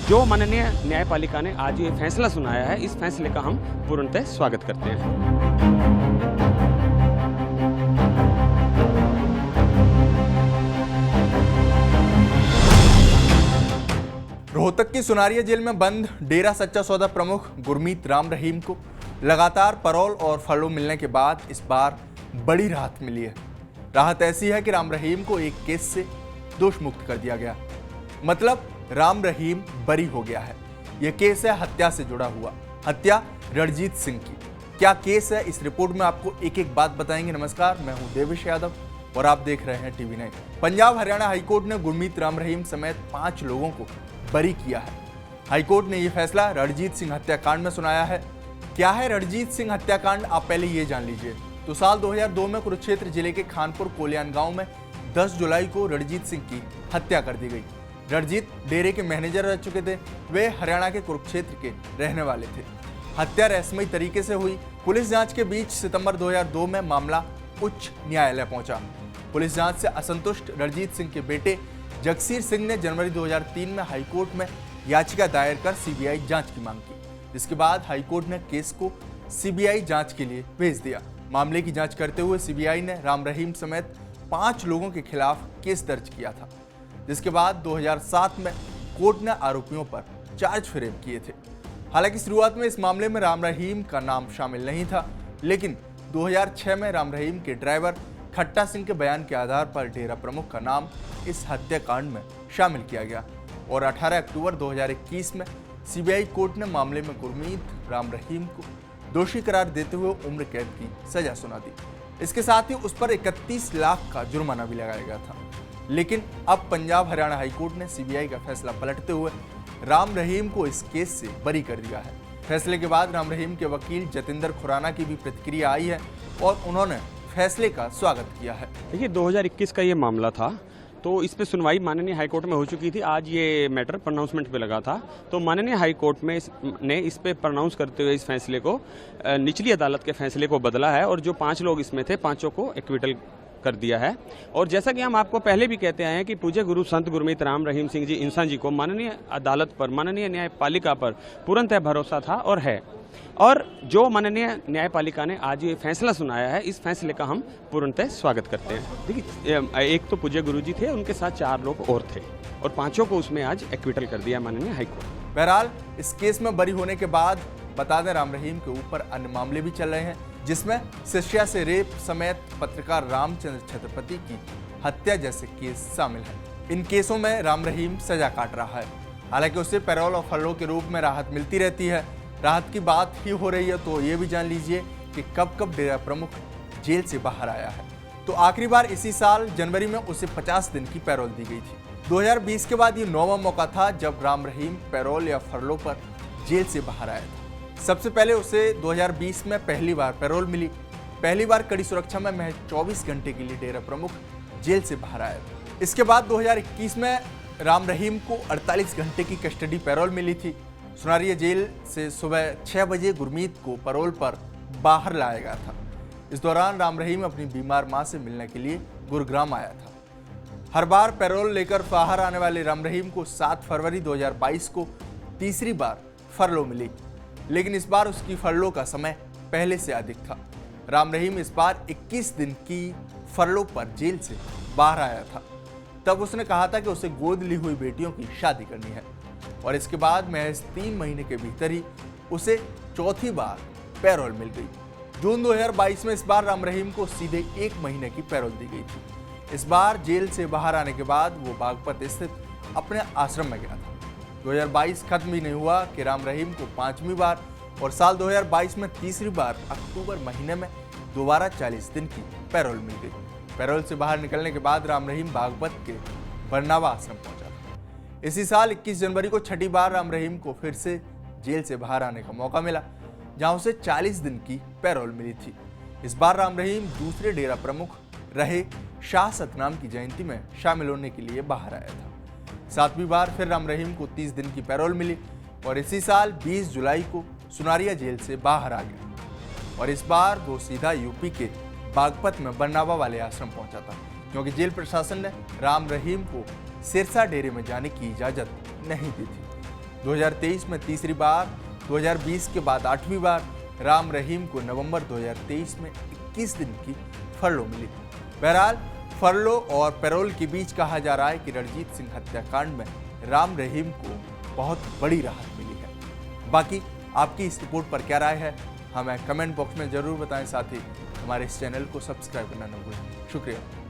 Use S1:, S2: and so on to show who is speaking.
S1: जो माननीय न्यायपालिका ने आज ये फैसला सुनाया है, इस फैसले का हम पूर्णतः स्वागत करते हैं।
S2: रोहतक की सुनारिया जेल में बंद डेरा सच्चा सौदा प्रमुख गुरमीत राम रहीम को लगातार पैरोल और फरलो मिलने के बाद इस बार बड़ी राहत मिली है। राहत ऐसी है कि राम रहीम को एक केस से दोष मुक्त कर दिया गया, मतलब राम रहीम बरी हो गया है। यह केस है हत्या से जुड़ा हुआ, हत्या रणजीत सिंह की। क्या केस है, इस रिपोर्ट में आपको एक एक बात बताएंगे। नमस्कार, मैं हूं देवेश यादव और आप देख रहे हैं टीवी 9। पंजाब हरियाणा हाईकोर्ट ने गुरमीत राम रहीम समेत 5 लोगों को बरी किया है। हाईकोर्ट ने यह फैसला रणजीत सिंह हत्याकांड में सुनाया है। क्या है रणजीत सिंह हत्याकांड, आप पहले ये जान लीजिए। तो साल 2002 में कुरुक्षेत्र जिले के खानपुर कोलियान गांव में 10 जुलाई को रणजीत सिंह की हत्या कर दी गई। रणजीत डेरे के मैनेजर रह चुके थे। वे हरियाणा के कुरुक्षेत्र के रहने वाले थे। हत्या रहस्यमयी तरीके से हुई। पुलिस जांच के बीच सितंबर 2002 में मामला उच्च न्यायालय पहुंचा। पुलिस जांच से असंतुष्ट रणजीत सिंह के बेटे जगसीर सिंह ने जनवरी 2003 में हाईकोर्ट में याचिका दायर कर सीबीआई जांच की मांग की, जिसके बाद हाईकोर्ट ने केस को सीबीआई जांच के लिए भेज दिया। मामले की जांच करते हुए सीबीआई ने राम रहीम समेत 5 लोगों के खिलाफ केस दर्ज किया था, जिसके बाद 2007 में कोर्ट ने आरोपियों पर चार्ज फ्रेम किए थे। हालांकि शुरुआत में इस मामले में राम रहीम का नाम शामिल नहीं था, लेकिन 2006 में राम रहीम के ड्राइवर खट्टा सिंह के बयान के आधार पर डेरा प्रमुख का नाम इस हत्याकांड में शामिल किया गया और 18 अक्टूबर 2021 में सीबीआई कोर्ट ने मामले में गुरमीत राम रहीम को दोषी करार देते हुए उम्र कैद की सजा सुना दी। इसके साथ ही उस पर 31 लाख का जुर्माना भी लगाया गया था। लेकिन अब पंजाब हरियाणा हाईकोर्ट ने सीबीआई का फैसला पलटते हुए राम रहीम को इस केस से बरी कर दिया है। फैसले के बाद राम रहीम के वकील जतिंदर खुराना की भी प्रतिक्रिया आई है और उन्होंने फैसले का स्वागत किया है।
S1: देखिए, 2021 का ये मामला था, तो इस पे सुनवाई माननीय हाईकोर्ट में हो चुकी थी। आज ये मैटर प्रोनाउंसमेंट पे लगा था, तो माननीय हाईकोर्ट में ने इस पे प्रोनाउंस करते हुए इस फैसले को निचली अदालत के फैसले को बदला है और जो 5 लोग इसमें थे, 5 को एक्विटल कर दिया है। और जैसा कि हम आपको पहले भी कहते आए हैं कि पूज्य गुरु संत गुरमीत राम रहीम सिंह जी इंसान जी को माननीय अदालत पर, माननीय न्यायपालिका पर पूर्णतः भरोसा था और है। और जो माननीय न्यायपालिका ने आज ये फैसला सुनाया है, इस फैसले का हम पूर्णतः स्वागत करते हैं। देखिए, एक तो पूज्य गुरु जी थे, उनके साथ 4 लोग और थे और 5 को उसमें आज एक्विटल कर दिया माननीय हाईकोर्ट।
S2: बहरहाल इस केस में बरी होने के बाद बता दें, राम रहीम के ऊपर अन्य मामले भी चल रहे हैं, जिसमें शिष्या से रेप समेत पत्रकार रामचंद्र छत्रपति की हत्या जैसे केस शामिल हैं। इन केसों में राम रहीम सजा काट रहा है। हालांकि उसे पैरोल और फरलो के रूप में राहत मिलती रहती है। राहत की बात ही हो रही है तो ये भी जान लीजिए कि कब कब डेरा प्रमुख जेल से बाहर आया है। तो आखिरी बार इसी साल जनवरी में उसे 50 दिन की पैरोल दी गई थी। 2020 के बाद ये 9वां मौका था जब राम रहीम पैरोल या फरलो पर जेल से बाहर आया था। सबसे पहले उसे 2020 में पहली बार पैरोल मिली। पहली बार कड़ी सुरक्षा में महज 24 घंटे के लिए डेरा प्रमुख जेल से बाहर आया था। इसके बाद 2021 में राम रहीम को 48 घंटे की कस्टडी पैरोल मिली थी। सुनारिया जेल से सुबह 6 बजे गुरमीत को पैरोल पर बाहर लाया गया था। इस दौरान राम रहीम अपनी बीमार मां से मिलने के लिए गुरुग्राम आया था। हर बार पैरोल लेकर बाहर आने वाले राम रहीम को 7 फरवरी 2022 को तीसरी बार फरलो मिली, लेकिन इस बार उसकी फरलो का समय पहले से अधिक था। राम रहीम इस बार 21 दिन की फरलो पर जेल से बाहर आया था। तब उसने कहा था कि उसे गोद ली हुई बेटियों की शादी करनी है और इसके बाद महज 3 महीने के भीतर ही उसे चौथी बार पैरोल मिल गई। जून 2022 में इस बार राम रहीम को सीधे 1 महीने की पैरोल दी गई थी। इस बार जेल से बाहर आने के बाद वो बागपत स्थित अपने आश्रम में गया था। 2022 खत्म भी नहीं हुआ कि राम रहीम को 5वीं बार और साल 2022 में तीसरी बार अक्टूबर महीने में दोबारा 40 दिन की पैरोल मिल गई। पैरोल से बाहर निकलने के बाद राम रहीम बागपत के बरनावा आश्रम पहुंचा था। इसी साल 21 जनवरी को छठी बार राम रहीम को फिर से जेल से बाहर आने का मौका मिला, जहां उसे 40 दिन की पैरोल मिली थी। इस बार राम रहीम दूसरे डेरा प्रमुख रहे शाह सतनाम की जयंती में शामिल होने के लिए बाहर आया था। 7वीं बार फिर राम रहीम को 30 दिन की पैरोल मिली और इसी साल 20 जुलाई को सुनारिया जेल से बाहर आ गया और इस बार वो सीधा यूपी के बागपत में बरनावा वाले आश्रम पहुंचा था, क्योंकि जेल प्रशासन ने राम रहीम को सिरसा डेरे में जाने की इजाजत नहीं दी थी। 2023 में तीसरी बार, 2020 के बाद 8वीं बार राम रहीम को नवंबर 2023 में 21 दिन की फरलो मिली। बहरहाल फरलो और पैरोल के बीच कहा जा रहा है कि रणजीत सिंह हत्याकांड में राम रहीम को बहुत बड़ी राहत मिली है। बाकी आपकी इस रिपोर्ट पर क्या राय है, हमें कमेंट बॉक्स में जरूर बताएं। साथ ही हमारे इस चैनल को सब्सक्राइब करना न भूलें। शुक्रिया।